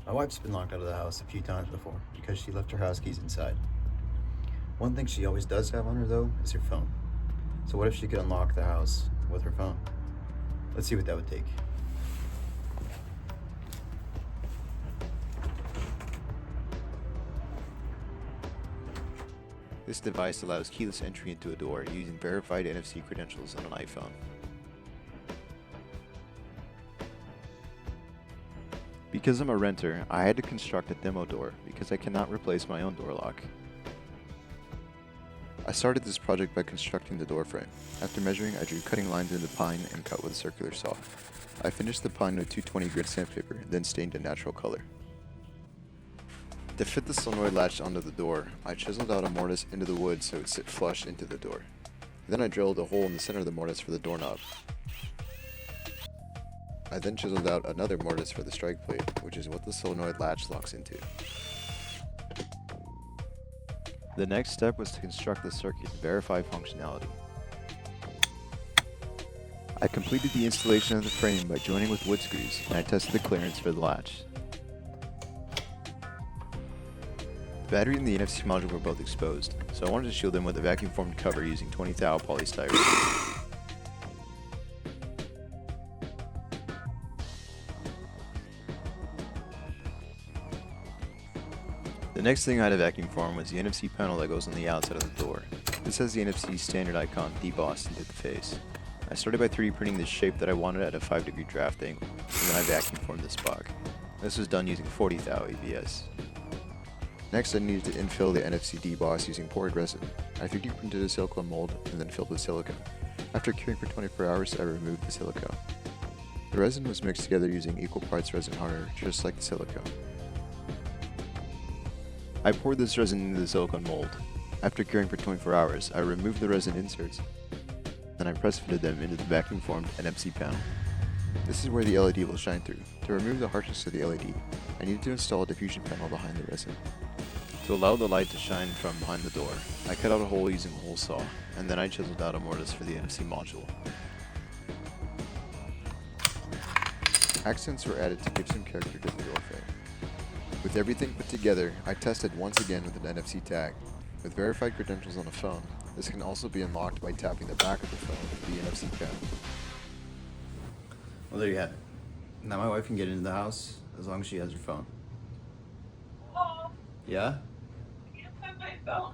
My wife's been locked out of the house a few times before because she left her house keys inside. One thing she always does have on her, though, is her phone. So what if she could unlock the house with her phone? Let's see what that would take. This device allows keyless entry into a door using verified NFC credentials on an iPhone. Because I'm a renter, I had to construct a demo door because I cannot replace my own door lock. I started this project by constructing the door frame. After measuring, I drew cutting lines into pine and cut with a circular saw. I finished the pine with 220 grit sandpaper, then stained a natural color. To fit the solenoid latch onto the door, I chiseled out a mortise into the wood so it would sit flush into the door. Then I drilled a hole in the center of the mortise for the doorknob. I then chiseled out another mortise for the strike plate, which is what the solenoid latch locks into. The next step was to construct the circuit and verify functionality. I completed the installation of the frame by joining with wood screws, and I tested the clearance for the latch. The battery and the NFC module were both exposed, so I wanted to shield them with a vacuum-formed cover using 20 thou polystyrene. The next thing I had to vacuum form was the NFC panel that goes on the outside of the door. This has the NFC standard icon debossed into the face. I started by 3D printing the shape that I wanted at a 5-degree draft angle, and then I vacuum formed this block. This was done using 40 thou ABS. Next, I needed to infill the NFC deboss using poured resin. I 3D printed a silicone mold and then filled with silicone. After curing for 24 hours, I removed the silicone. The resin was mixed together using equal parts resin hardener, just like the silicone. I poured this resin into the silicone mold. After curing for 24 hours, I removed the resin inserts, then I press fitted them into the vacuum formed NFC panel. This is where the LED will shine through. To remove the harshness of the LED, I needed to install a diffusion panel behind the resin. To allow the light to shine from behind the door, I cut out a hole using a hole saw, and then I chiseled out a mortise for the NFC module. Accents were added to give some character to the door frame. With everything put together, I tested once again with an NFC tag. With verified credentials on a phone, this can also be unlocked by tapping the back of the phone with the NFC panel. Well, there you have it. Now my wife can get into the house as long as she has her phone. Oh, Yeah? I can't find my phone.